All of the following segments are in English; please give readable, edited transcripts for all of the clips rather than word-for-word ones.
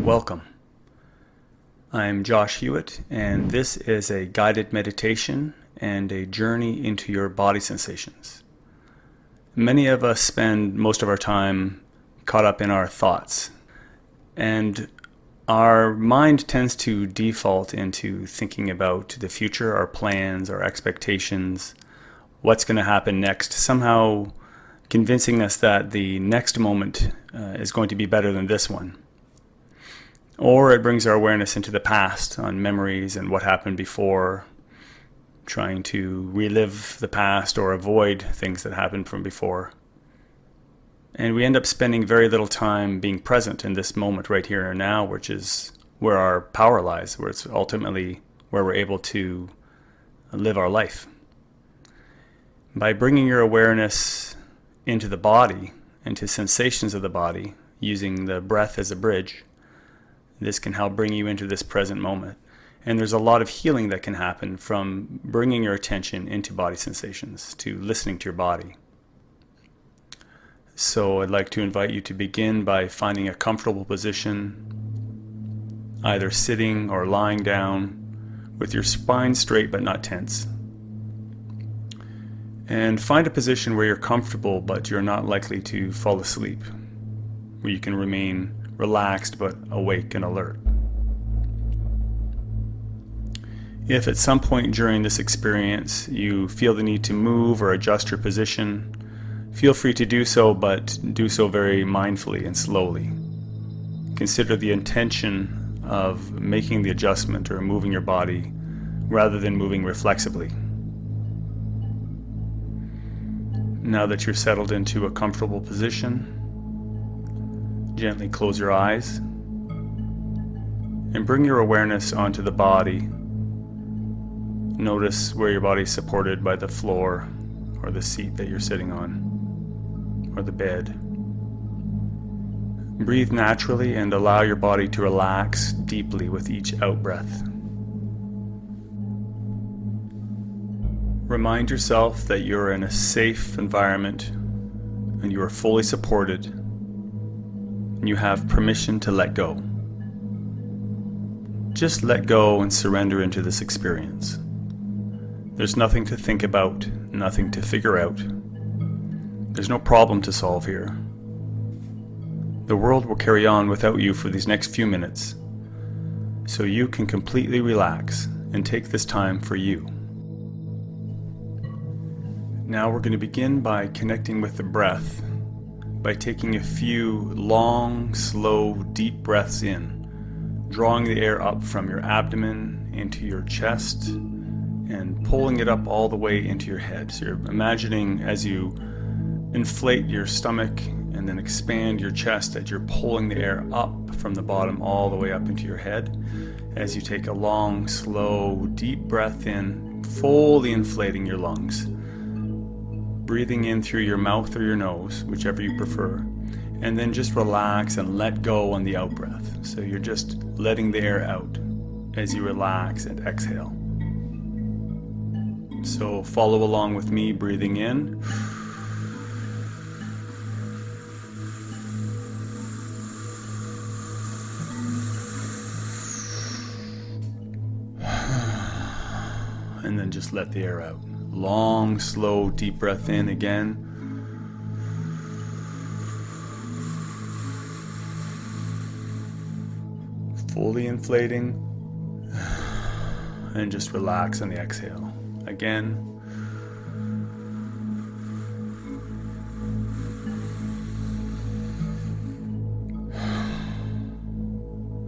Welcome. I'm Josh Hewitt, and this is a guided meditation and a journey into your body sensations. Many of us spend most of our time caught up in our thoughts, and our mind tends to default into thinking about the future, our plans, our expectations, what's going to happen next, somehow convincing us that the next moment is going to be better than this one. Or it brings our awareness into the past on memories and what happened before, trying to relive the past or avoid things that happened from before. And we end up spending very little time being present in this moment right here and now, which is where our power lies, where it's ultimately where we're able to live our life. By bringing your awareness into the body, into sensations of the body, using the breath as a bridge, this can help bring you into this present moment. And there's a lot of healing that can happen from bringing your attention into body sensations, to listening to your body. So I'd like to invite you to begin by finding a comfortable position, either sitting or lying down, with your spine straight but not tense. And find a position where you're comfortable but you're not likely to fall asleep, where you can remain relaxed but awake and alert. If at some point during this experience you feel the need to move or adjust your position, feel free to do so, but do so very mindfully and slowly. Consider the intention of making the adjustment or moving your body rather than moving reflexively. Now that you're settled into a comfortable position, gently close your eyes and bring your awareness onto the body. Notice where your body is supported by the floor or the seat that you're sitting on or the bed. Breathe naturally and allow your body to relax deeply with each out-breath. Remind yourself that you're in a safe environment and you are fully supported, and you have permission to let go. Just let go and surrender into this experience. There's nothing to think about, nothing to figure out. There's no problem to solve here. The world will carry on without you for these next few minutes, so you can completely relax and take this time for you. Now we're going to begin by connecting with the breath, by taking a few long, slow, deep breaths in, drawing the air up from your abdomen into your chest and pulling it up all the way into your head. So you're imagining as you inflate your stomach and then expand your chest that you're pulling the air up from the bottom all the way up into your head as you take a long, slow, deep breath in, fully inflating your lungs. Breathing in through your mouth or your nose, whichever you prefer, and then just relax and let go on the out breath. So you're just letting the air out as you relax and exhale. So follow along with me, breathing in. And then just let the air out. Long, slow, deep breath in again. Fully inflating. And just relax on the exhale. Again.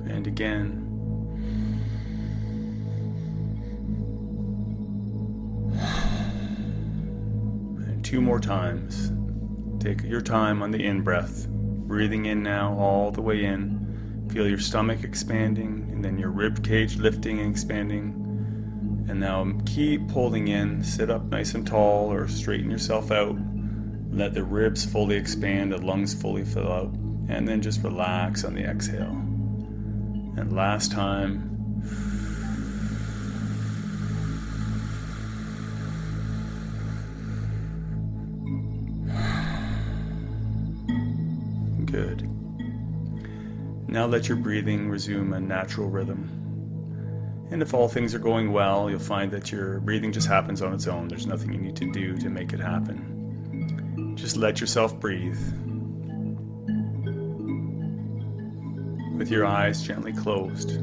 And again. Two more times. Take your time on the in-breath. Breathing in now all the way in. Feel your stomach expanding and then your rib cage lifting and expanding. And now keep pulling in. Sit up nice and tall or straighten yourself out. Let the ribs fully expand, the lungs fully fill out. And then just relax on the exhale. And last time. Good. Now let your breathing resume a natural rhythm. And if all things are going well, you'll find that your breathing just happens on its own. There's nothing you need to do to make it happen. Just let yourself breathe. With your eyes gently closed,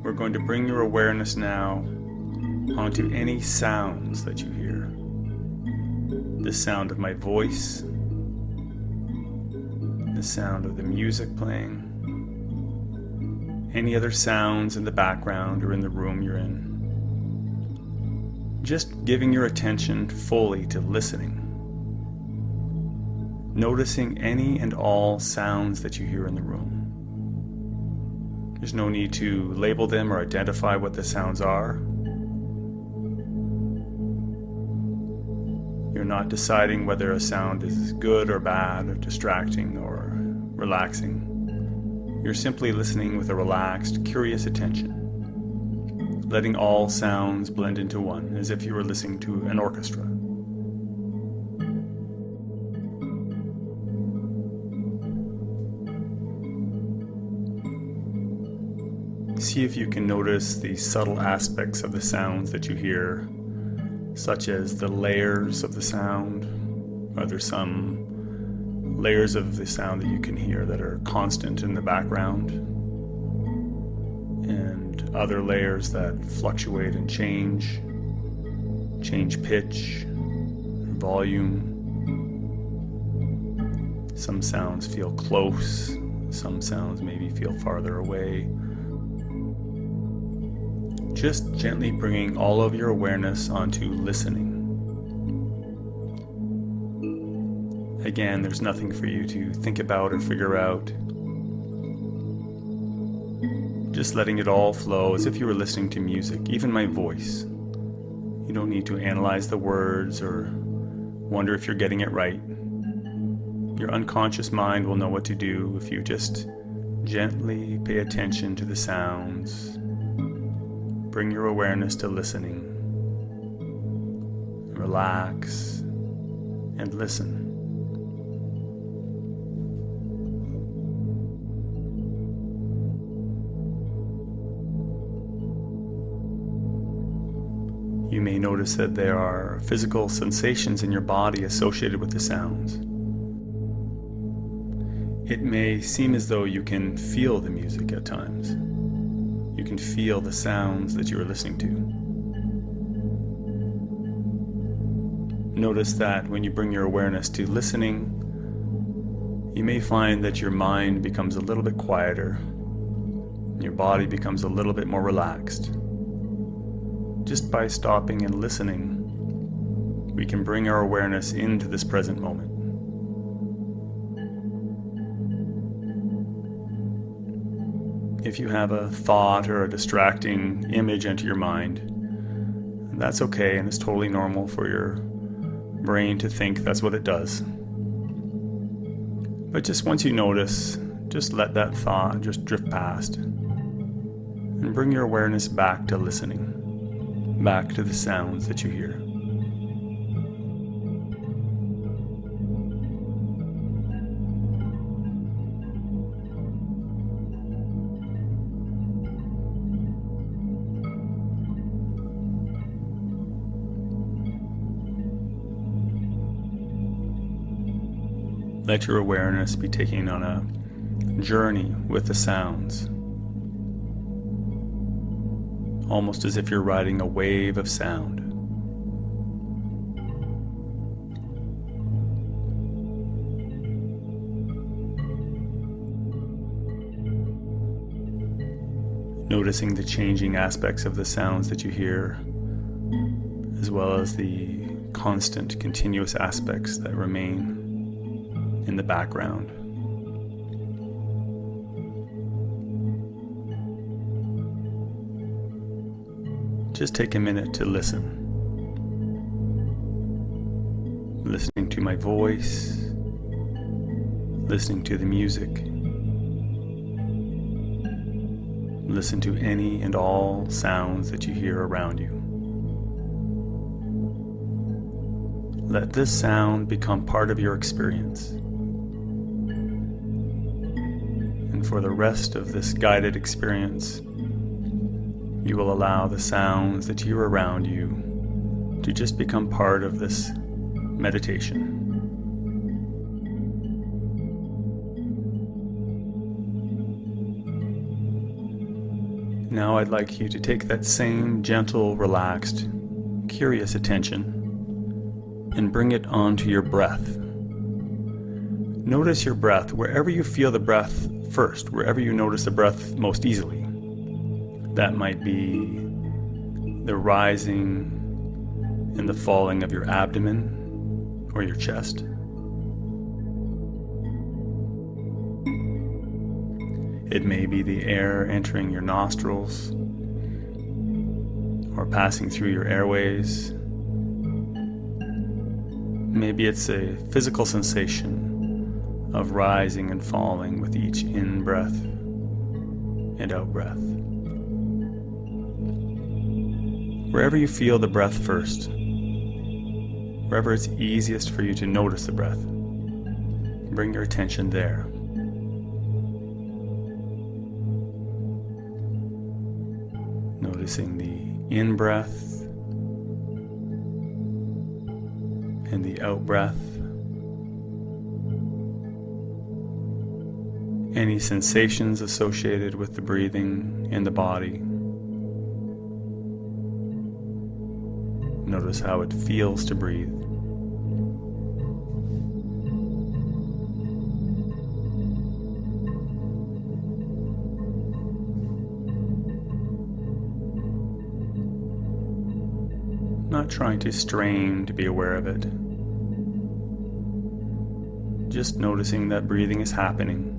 we're going to bring your awareness now onto any sounds that you hear. The sound of my voice, the sound of the music playing, any other sounds in the background or in the room you're in. Just giving your attention fully to listening. Noticing any and all sounds that you hear in the room. There's no need to label them or identify what the sounds are. You're not deciding whether a sound is good or bad or distracting or relaxing. You're simply listening with a relaxed, curious attention, letting all sounds blend into one, as if you were listening to an orchestra. See if you can notice the subtle aspects of the sounds that you hear, such as the layers of the sound. Are there some layers of the sound that you can hear that are constant in the background, and other layers that fluctuate and change pitch, volume? Some sounds feel close, some sounds maybe feel farther away. Just gently bringing all of your awareness onto listening. Again, there's nothing for you to think about or figure out. Just letting it all flow as if you were listening to music, even my voice. You don't need to analyze the words or wonder if you're getting it right. Your unconscious mind will know what to do if you just gently pay attention to the sounds. Bring your awareness to listening. Relax and listen. You may notice that there are physical sensations in your body associated with the sounds. It may seem as though you can feel the music at times. You can feel the sounds that you are listening to. Notice that when you bring your awareness to listening, you may find that your mind becomes a little bit quieter, your body becomes a little bit more relaxed. Just by stopping and listening, we can bring our awareness into this present moment. If you have a thought or a distracting image enter your mind, that's okay, and it's totally normal for your brain to think that's what it does. But just once you notice, just let that thought just drift past and bring your awareness back to listening, back to the sounds that you hear. Let your awareness be taken on a journey with the sounds, almost as if you're riding a wave of sound. Noticing the changing aspects of the sounds that you hear, as well as the constant, continuous aspects that remain in the background. Just take a minute to listen. Listening to my voice, listening to the music. Listen to any and all sounds that you hear around you. Let this sound become part of your experience. And for the rest of this guided experience, you will allow the sounds that hear around you to just become part of this meditation. Now I'd like you to take that same gentle, relaxed, curious attention and bring it onto your breath. Notice your breath wherever you feel the breath first, wherever you notice the breath most easily. That might be the rising and the falling of your abdomen or your chest. It may be the air entering your nostrils or passing through your airways. Maybe it's a physical sensation of rising and falling with each in-breath and out-breath. Wherever you feel the breath first, wherever it's easiest for you to notice the breath, bring your attention there. Noticing the in-breath and the out-breath. Any sensations associated with the breathing in the body. Notice how it feels to breathe. Not trying to strain to be aware of it. Just noticing that breathing is happening,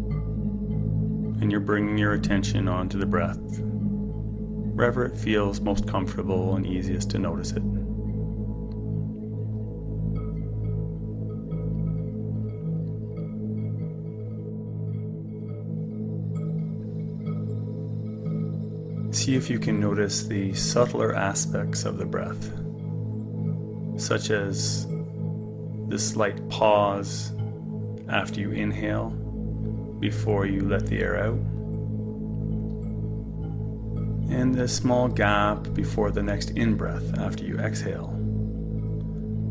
and you're bringing your attention onto the breath, wherever it feels most comfortable and easiest to notice it. See if you can notice the subtler aspects of the breath, such as the slight pause after you inhale before you let the air out, and the small gap before the next in-breath after you exhale.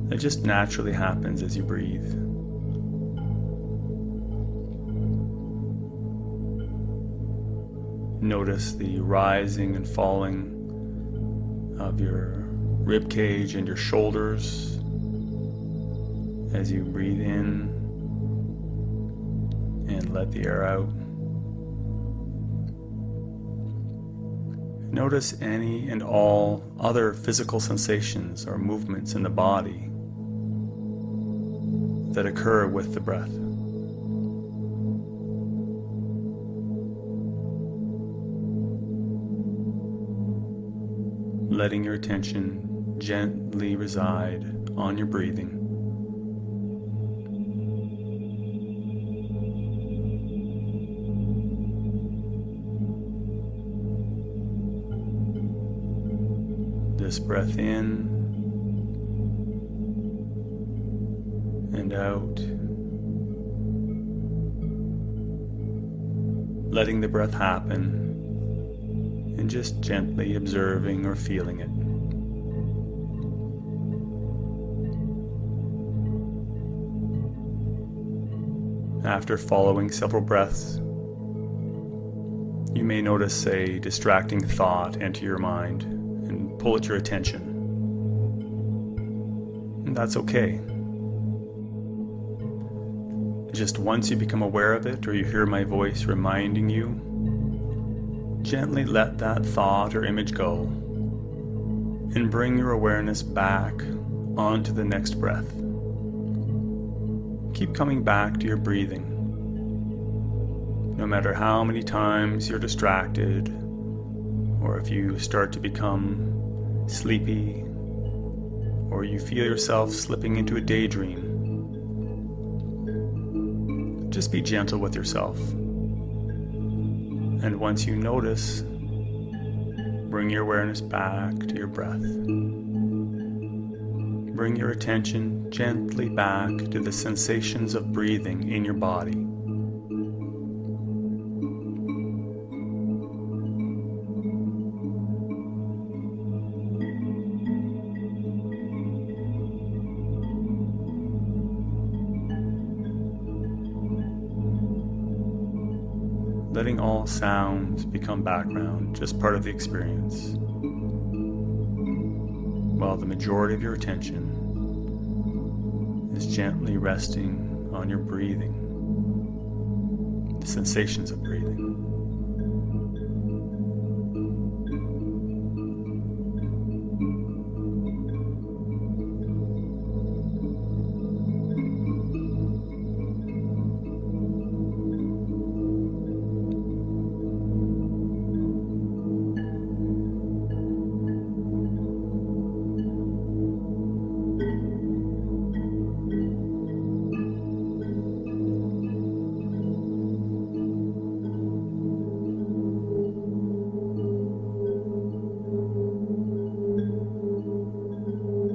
That just naturally happens as you breathe. Notice the rising and falling of your rib cage and your shoulders as you breathe in and let the air out. Notice any and all other physical sensations or movements in the body that occur with the breath. Letting your attention gently reside on your breathing. This breath in and out, letting the breath happen and just gently observing or feeling it. After following several breaths, you may notice a distracting thought enter your mind and pull at your attention. And that's okay. Just once you become aware of it or you hear my voice reminding you, gently let that thought or image go and bring your awareness back onto the next breath. Keep coming back to your breathing. No matter how many times you're distracted, or if you start to become sleepy, or you feel yourself slipping into a daydream, just be gentle with yourself. And once you notice, bring your awareness back to your breath. Bring your attention gently back to the sensations of breathing in your body. letting all sounds become background, just part of the experience, while the majority of your attention is gently resting on your breathing, the sensations of breathing.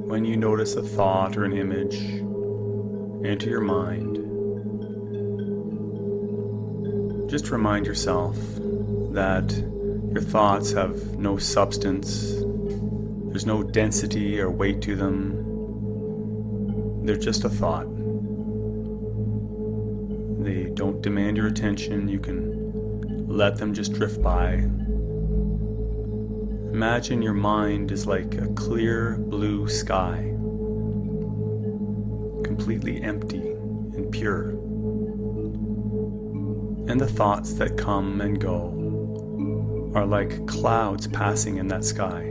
When you notice a thought or an image enter your mind, just remind yourself that your thoughts have no substance, there's no density or weight to them, they're just a thought. They don't demand your attention, you can let them just drift by. Imagine your mind is like a clear blue sky, completely empty and pure. And the thoughts that come and go are like clouds passing in that sky.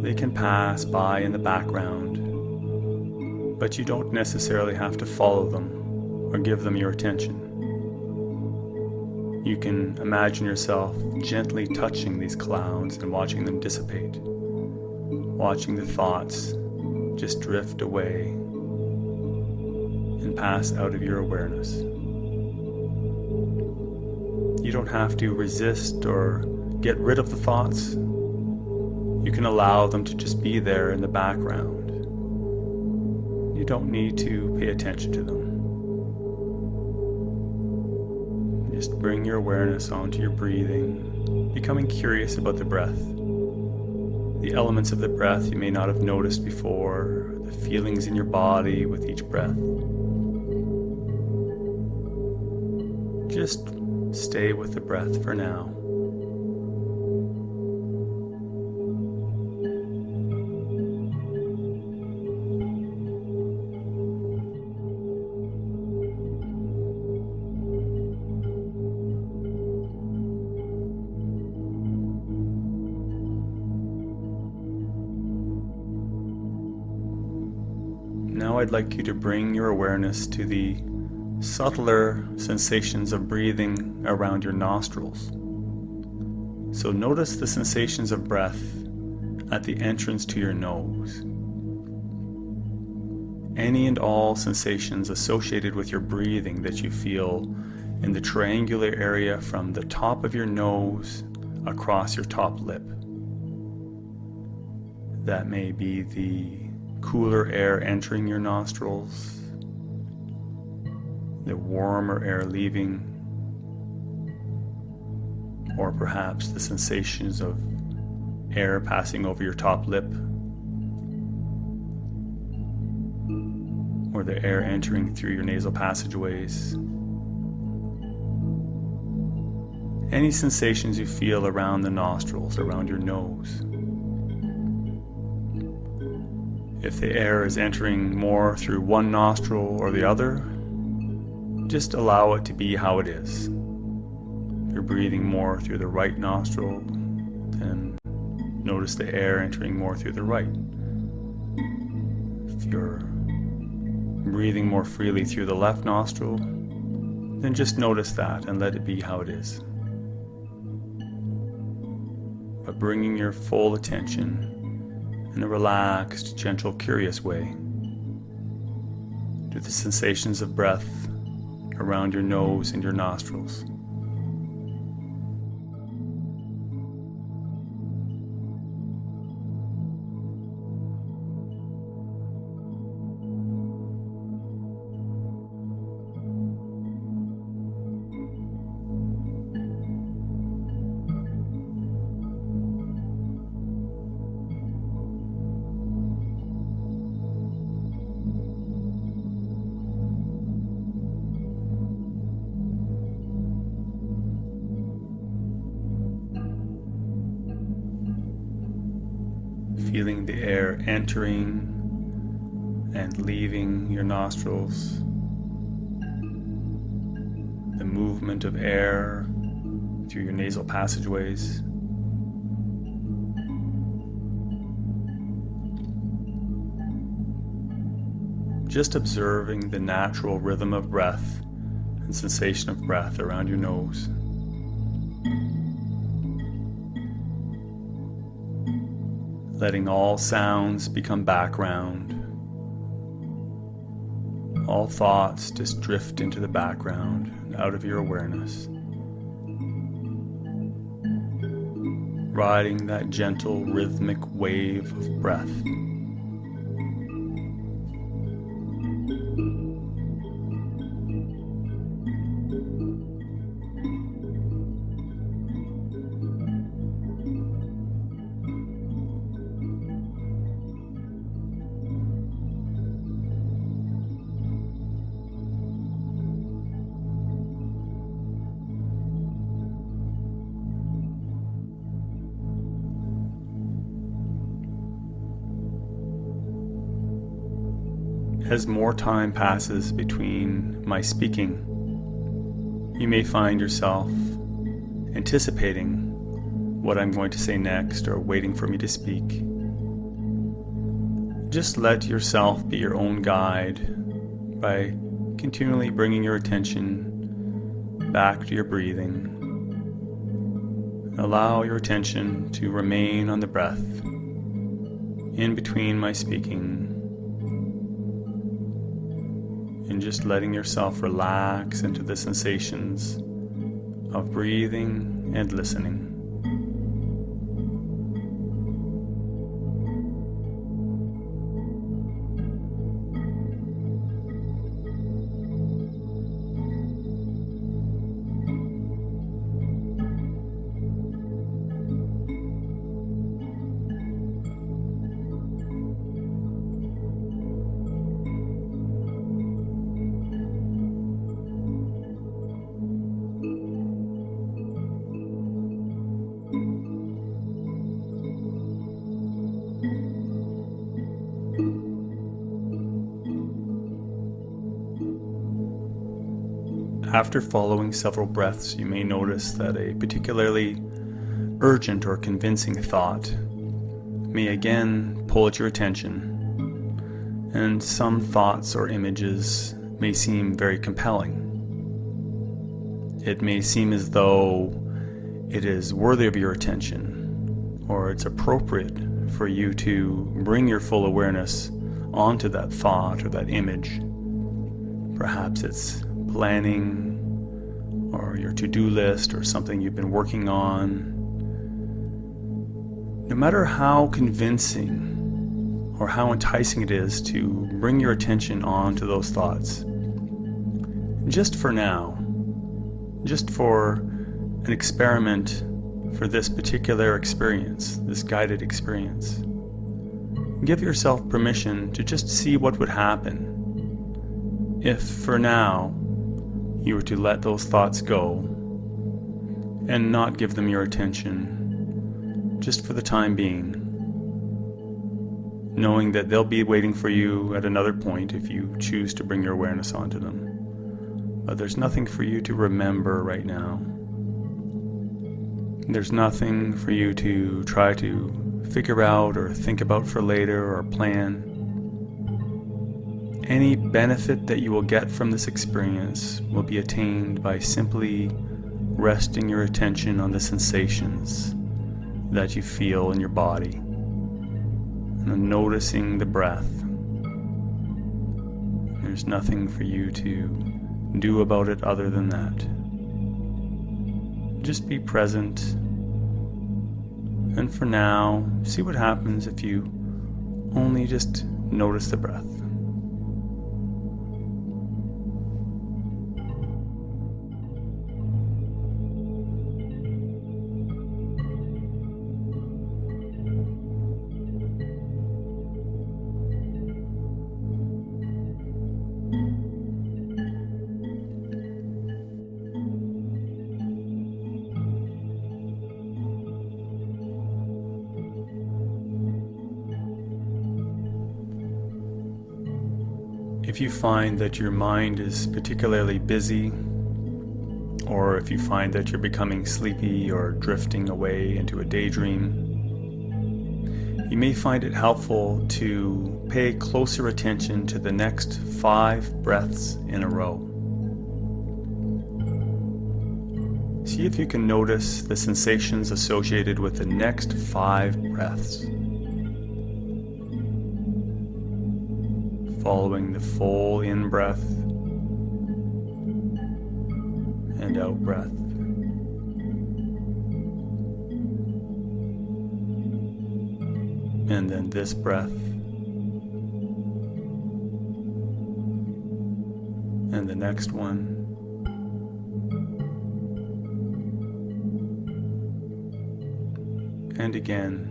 They can pass by in the background, but you don't necessarily have to follow them or give them your attention. You can imagine yourself gently touching these clouds and watching them dissipate, watching the thoughts just drift away and pass out of your awareness. You don't have to resist or get rid of the thoughts. You can allow them to just be there in the background. You don't need to pay attention to them. Just bring your awareness onto your breathing, becoming curious about the breath. The elements of the breath you may not have noticed before, the feelings in your body with each breath. Just stay with the breath for now. Now I'd like you to bring your awareness to the subtler sensations of breathing around your nostrils. So notice the sensations of breath at the entrance to your nose. Any and all sensations associated with your breathing that you feel in the triangular area from the top of your nose across your top lip. That may be the cooler air entering your nostrils, the warmer air leaving, or perhaps the sensations of air passing over your top lip, or the air entering through your nasal passageways. Any sensations you feel around the nostrils, around your nose. If the air is entering more through one nostril or the other, just allow it to be how it is. If you're breathing more through the right nostril, then notice the air entering more through the right. If you're breathing more freely through the left nostril, then just notice that and let it be how it is. But bringing your full attention in a relaxed, gentle, curious way to the sensations of breath around your nose and your nostrils. feeling the air entering and leaving your nostrils, the movement of air through your nasal passageways. Just observing the natural rhythm of breath and sensation of breath around your nose. Letting all sounds become background. All thoughts just drift into the background and out of your awareness. Riding that gentle rhythmic wave of breath. As more time passes between my speaking, you may find yourself anticipating what I'm going to say next or waiting for me to speak. Just let yourself be your own guide by continually bringing your attention back to your breathing. Allow your attention to remain on the breath in between my speaking, and just letting yourself relax into the sensations of breathing and listening. After following several breaths, you may notice that a particularly urgent or convincing thought may again pull at your attention, and some thoughts or images may seem very compelling. It may seem as though it is worthy of your attention, or it's appropriate for you to bring your full awareness onto that thought or that image. Perhaps it's planning or your to-do list or something you've been working on. No matter how convincing or how enticing it is to bring your attention on to those thoughts, just for now, just for an experiment for this particular experience, this guided experience, give yourself permission to just see what would happen if for now you were to let those thoughts go and not give them your attention just for the time being, knowing that they'll be waiting for you at another point if you choose to bring your awareness onto them. But there's nothing for you to remember right now. There's nothing for you to try to figure out or think about for later or plan. Any benefit that you will get from this experience will be attained by simply resting your attention on the sensations that you feel in your body and noticing the breath. There's nothing for you to do about it other than that. Just be present, and for now, see what happens if you only just notice the breath. If you find that your mind is particularly busy, or if you find that you're becoming sleepy or drifting away into a daydream, you may find it helpful to pay closer attention to the next 5 breaths in a row. See if you can notice the sensations associated with the next 5 breaths. Following the full in-breath and out-breath. And then this breath. And the next one. And again.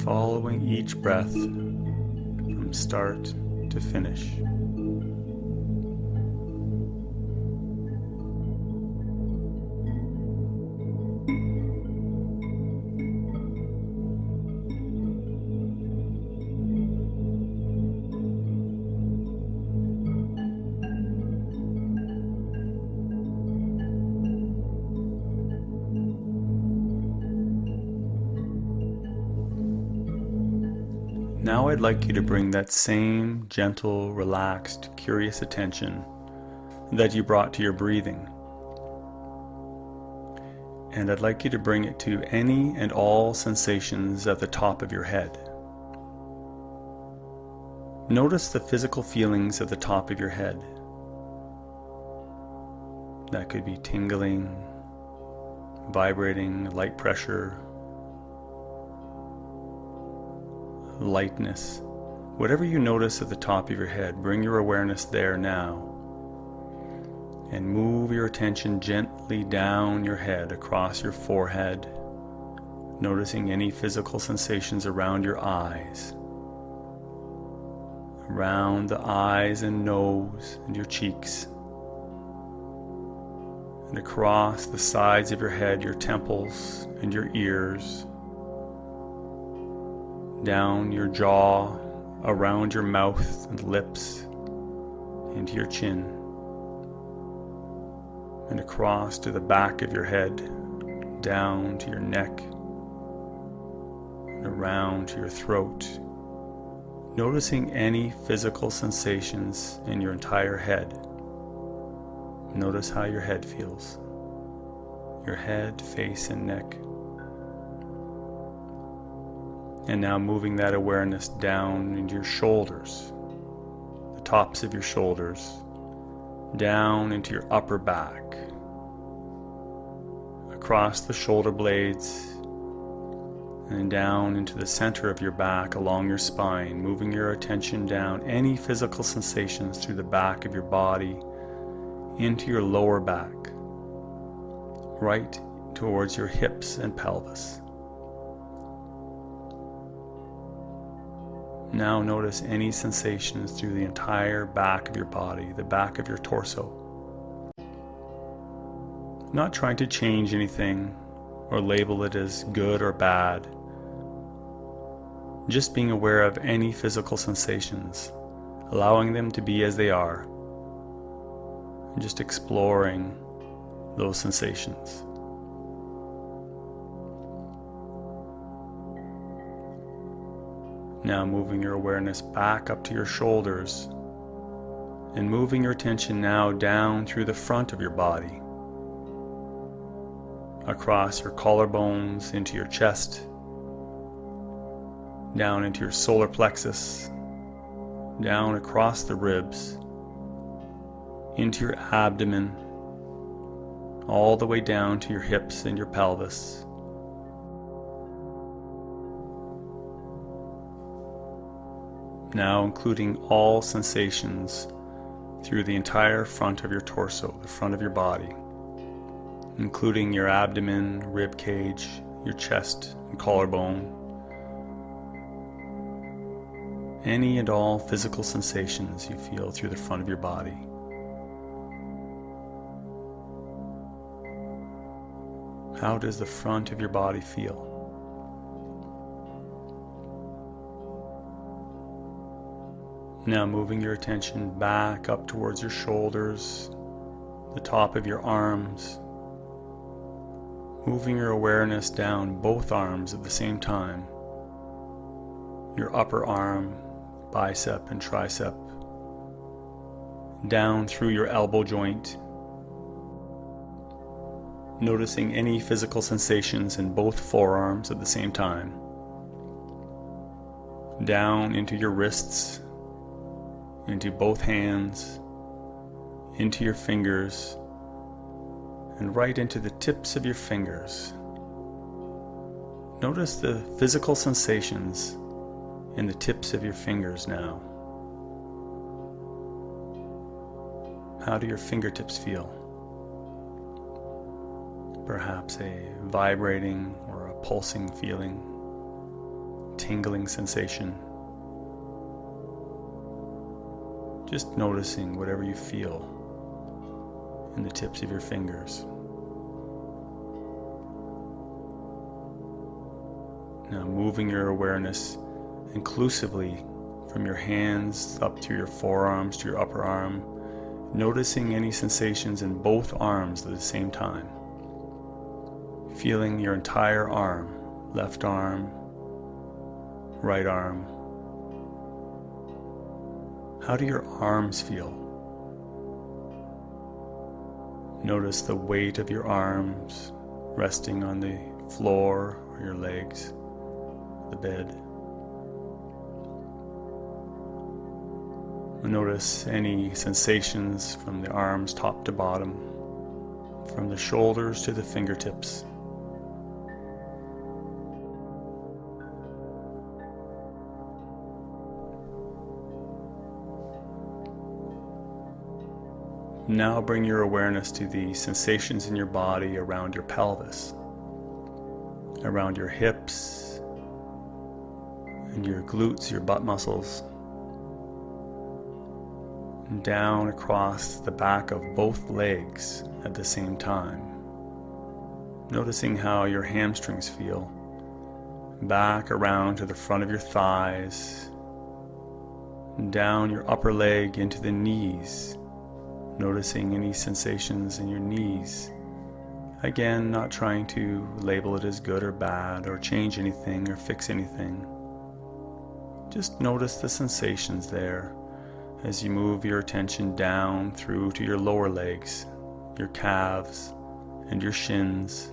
Following each breath from start to finish. Now I'd like you to bring that same gentle, relaxed, curious attention that you brought to your breathing. And I'd like you to bring it to any and all sensations at the top of your head. Notice the physical feelings at the top of your head. That could be tingling, vibrating, light pressure, lightness. Whatever you notice at the top of your head, bring your awareness there now. And move your attention gently down your head, across your forehead, noticing any physical sensations around your eyes, around the eyes and nose and your cheeks, and across the sides of your head, your temples and your ears, down your jaw, around your mouth and lips, into your chin, and across to the back of your head, down to your neck, and around to your throat, noticing any physical sensations in your entire head. Notice how your head feels, your head, face, and neck. And now moving that awareness down into your shoulders, the tops of your shoulders, down into your upper back, across the shoulder blades, and down into the center of your back along your spine, moving your attention down any physical sensations through the back of your body into your lower back, right towards your hips and pelvis. Now notice any sensations through the entire back of your body, the back of your torso. Not trying to change anything or label it as good or bad. Just being aware of any physical sensations, allowing them to be as they are, and just exploring those sensations. Now moving your awareness back up to your shoulders and moving your attention now down through the front of your body, across your collarbones into your chest, down into your solar plexus, down across the ribs, into your abdomen, all the way down to your hips and your pelvis. Now including all sensations through the entire front of your torso, the front of your body, including your abdomen, rib cage, your chest and collarbone, any and all physical sensations you feel through the front of your body. How does the front of your body feel? Now moving your attention back up towards your shoulders, the top of your arms, moving your awareness down both arms at the same time, your upper arm, bicep and tricep, down through your elbow joint, noticing any physical sensations in both forearms at the same time, down into your wrists, into both hands, into your fingers, and right into the tips of your fingers. Notice the physical sensations in the tips of your fingers now. How do your fingertips feel? Perhaps a vibrating or a pulsing feeling, tingling sensation. Just noticing whatever you feel in the tips of your fingers. Now moving your awareness inclusively from your hands up through your forearms to your upper arm, noticing any sensations in both arms at the same time. Feeling your entire arm, left arm, right arm. How do your arms feel? Notice the weight of your arms resting on the floor or your legs, the bed. Notice any sensations from the arms top to bottom, from the shoulders to the fingertips. Now bring your awareness to the sensations in your body around your pelvis, around your hips, and your glutes, your butt muscles, and down across the back of both legs at the same time. Noticing how your hamstrings feel, back around to the front of your thighs, and down your upper leg into the knees. Noticing any sensations in your knees. Again, not trying to label it as good or bad or change anything or fix anything. Just notice the sensations there as you move your attention down through to your lower legs, your calves and your shins,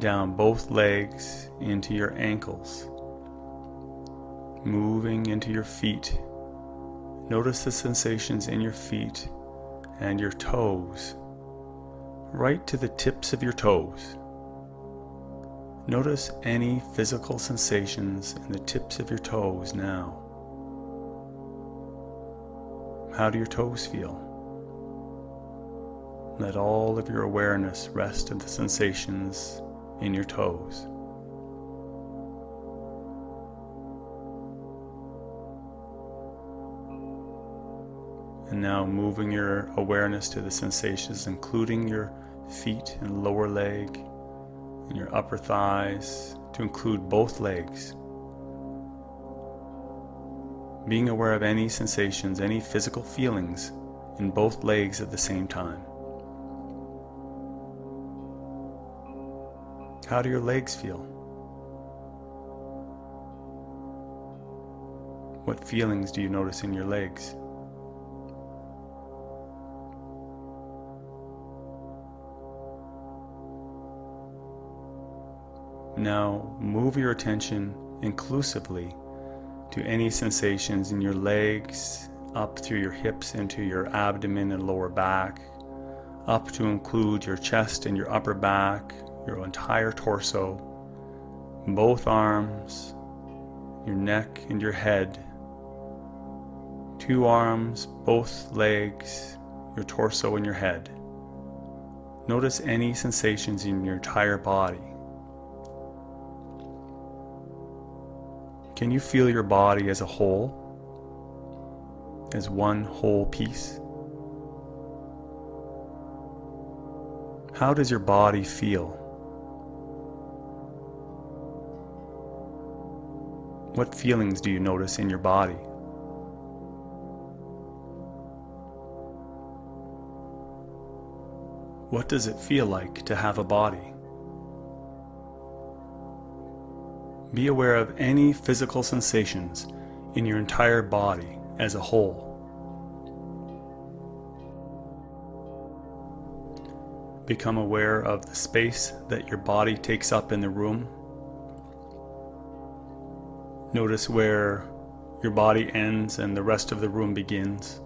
down both legs into your ankles, moving into your feet. Notice the sensations in your feet and your toes, right to the tips of your toes. Notice any physical sensations in the tips of your toes now. How do your toes feel? Let all of your awareness rest on the sensations in your toes. And now moving your awareness to the sensations, including your feet and lower leg, and your upper thighs, to include both legs. Being aware of any sensations, any physical feelings in both legs at the same time. How do your legs feel? What feelings do you notice in your legs? Now move your attention inclusively to any sensations in your legs, up through your hips into your abdomen and lower back, up to include your chest and your upper back, your entire torso, both arms, your neck and your head, 2 arms, both legs, your torso and your head. Notice any sensations in your entire body. Can you feel your body as a whole, as one whole piece? How does your body feel? What feelings do you notice in your body? what does it feel like to have a body? Be aware of any physical sensations in your entire body as a whole. Become aware of the space that your body takes up in the room. Notice where your body ends and the rest of the room begins.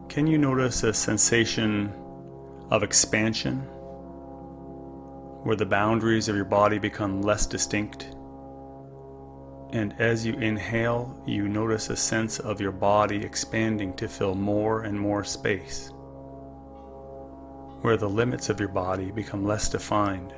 Can you notice a sensation of expansion, where the boundaries of your body become less distinct? And as you inhale, you notice a sense of your body expanding to fill more and more space, where the limits of your body become less defined.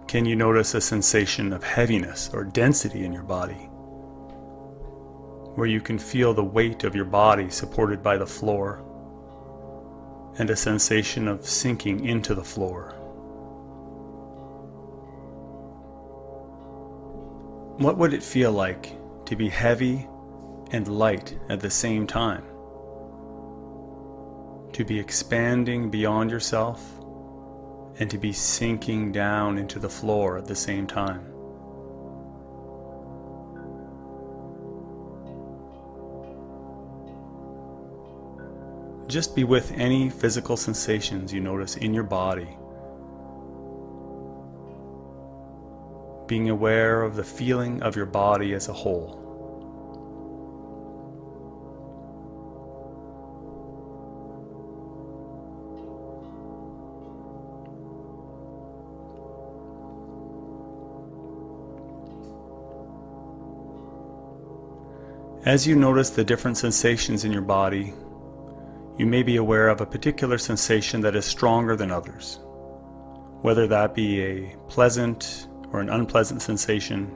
Can you notice a sensation of heaviness or density in your body, where you can feel the weight of your body supported by the floor, and a sensation of sinking into the floor? What would it feel like to be heavy and light at the same time? To be expanding beyond yourself and to be sinking down into the floor at the same time. Just be with any physical sensations you notice in your body, being aware of the feeling of your body as a whole. As you notice the different sensations in your body, you may be aware of a particular sensation that is stronger than others, whether that be a pleasant or an unpleasant sensation.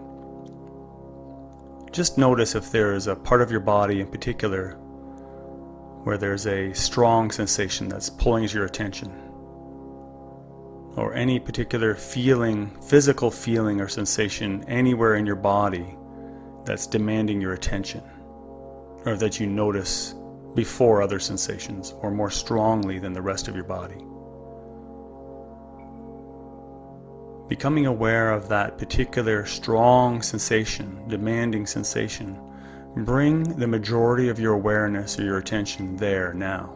Just notice if there is a part of your body in particular where there's a strong sensation that's pulling your attention, or any particular feeling, physical feeling or sensation anywhere in your body that's demanding your attention, or that you notice before other sensations or more strongly than the rest of your body. Becoming aware of that particular strong sensation, demanding sensation, bring the majority of your awareness or your attention there now.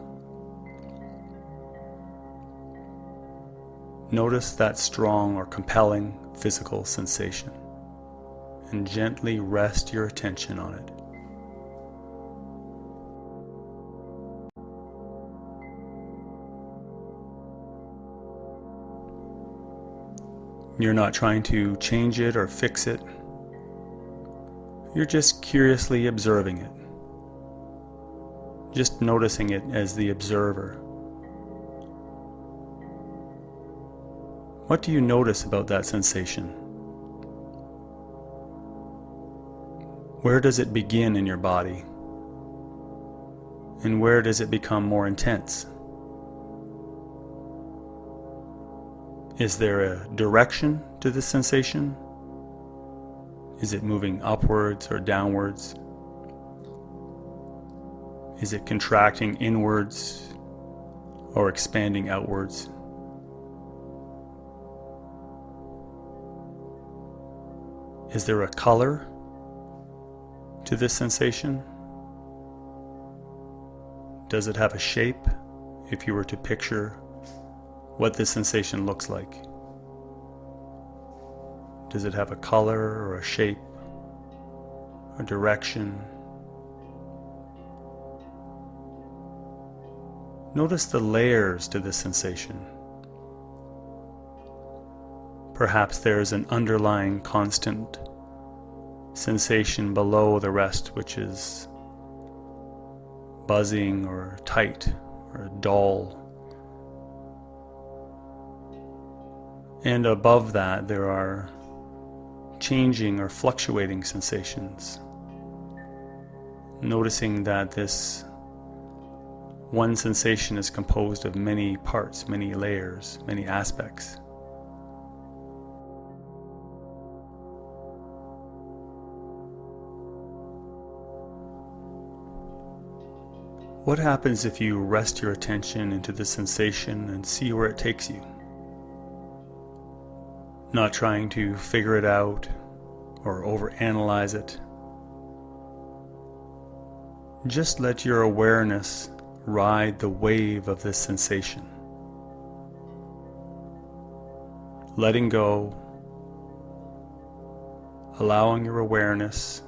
Notice that strong or compelling physical sensation and gently rest your attention on it. You're not trying to change it or fix it. You're just curiously observing it. Just noticing it as the observer. What do you notice about that sensation? Where does it begin in your body? And where does it become more intense? Is there a direction to this sensation? Is it moving upwards or downwards? Is it contracting inwards or expanding outwards? Is there a color to this sensation? Does it have a shape, if you were to picture what this sensation looks like? Does it have a color or a shape, a direction? Notice the layers to this sensation. Perhaps there is an underlying constant sensation below the rest, which is buzzing or tight or dull. And above that, there are changing or fluctuating sensations. Noticing that this one sensation is composed of many parts, many layers, many aspects. What happens if you rest your attention into the sensation and see where it takes you? Not trying to figure it out or overanalyze it. Just let your awareness ride the wave of this sensation. Letting go, allowing your awareness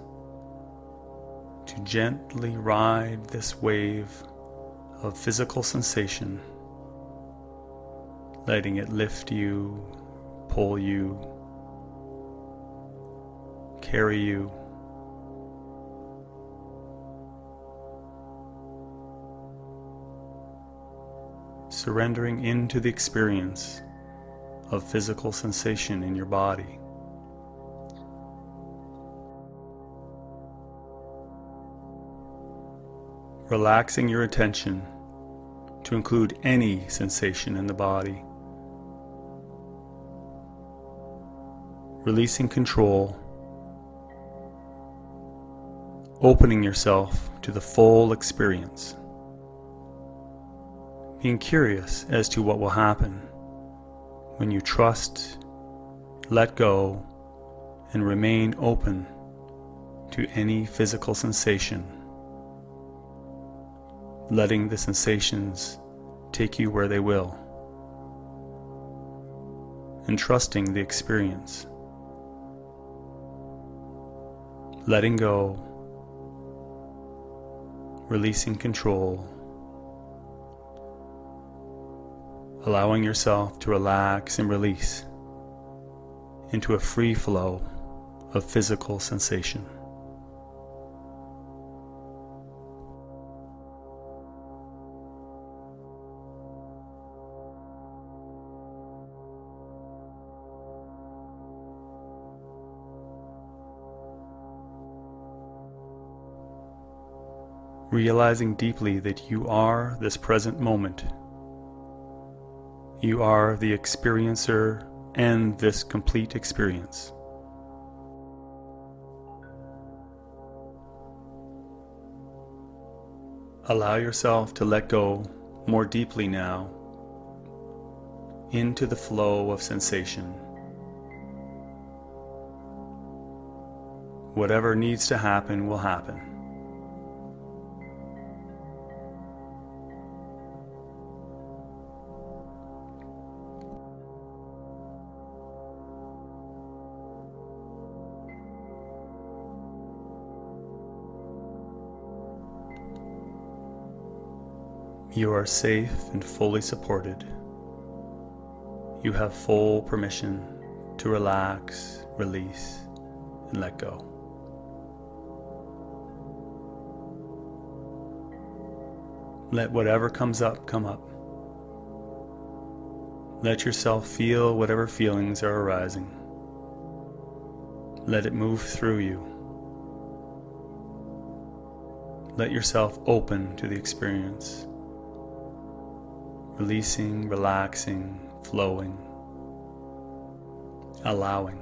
to gently ride this wave of physical sensation, letting it lift you, pull you, carry you. Surrendering into the experience of physical sensation in your body. Relaxing your attention to include any sensation in the body. Releasing control. Opening yourself to the full experience. Being curious as to what will happen when you trust, let go, and remain open to any physical sensation. Letting the sensations take you where they will, and trusting the experience. Letting go, releasing control, allowing yourself to relax and release into a free flow of physical sensation. Realizing deeply that you are this present moment. You are the experiencer and this complete experience. Allow yourself to let go more deeply now into the flow of sensation. Whatever needs to happen will happen. You are safe and fully supported. You have full permission to relax, release, and let go. Let whatever comes up come up. Let yourself feel whatever feelings are arising. Let it move through you. Let yourself open to the experience. Releasing, relaxing, flowing, allowing.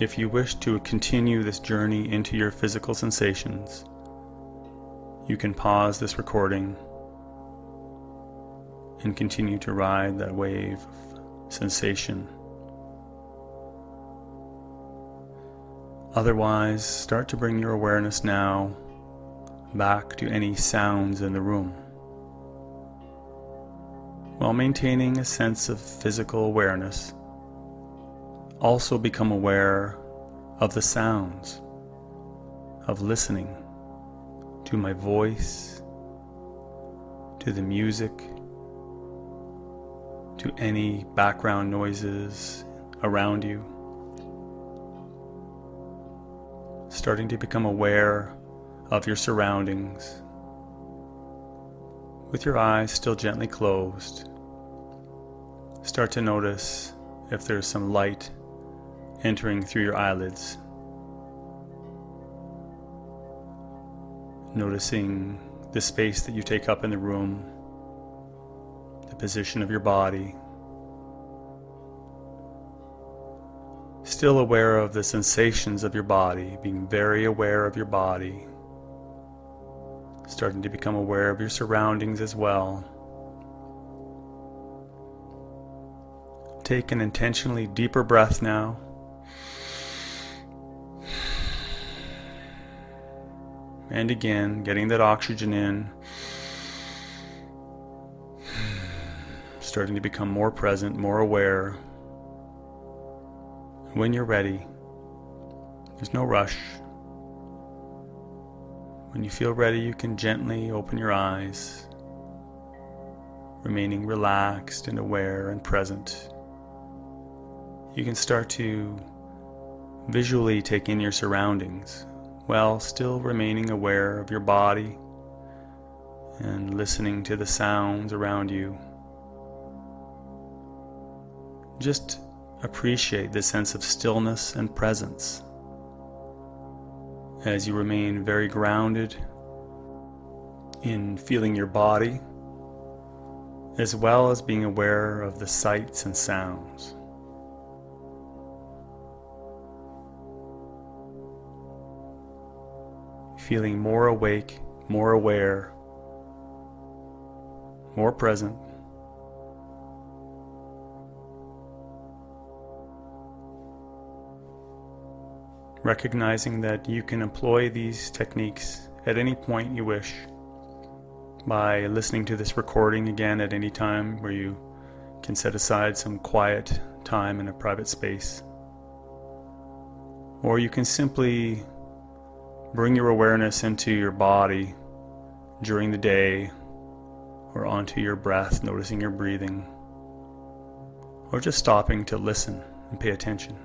If you wish to continue this journey into your physical sensations, you can pause this recording and continue to ride that wave of sensation. Otherwise, start to bring your awareness now back to any sounds in the room, while maintaining a sense of physical awareness. Also become aware of the sounds, of listening to my voice, to the music, to any background noises around you. starting to become aware of your surroundings, with your eyes still gently closed. Start to notice if there's some light entering through your eyelids. Noticing the space that you take up in the room, the position of your body. Still aware of the sensations of your body, being very aware of your body. Starting to become aware of your surroundings as well. Take an intentionally deeper breath now. And again, getting that oxygen in. Starting to become more present, more aware. When you're ready, there's no rush. When you feel ready, you can gently open your eyes, remaining relaxed and aware and present. You can start to visually take in your surroundings while still remaining aware of your body and listening to the sounds around you. Just appreciate the sense of stillness and presence as you remain very grounded in feeling your body, as well as being aware of the sights and sounds. Feeling more awake, more aware, more present. Recognizing that you can employ these techniques at any point you wish by listening to this recording again at any time, where you can set aside some quiet time in a private space. Or you can simply bring your awareness into your body during the day, or onto your breath, noticing your breathing, or just stopping to listen and pay attention.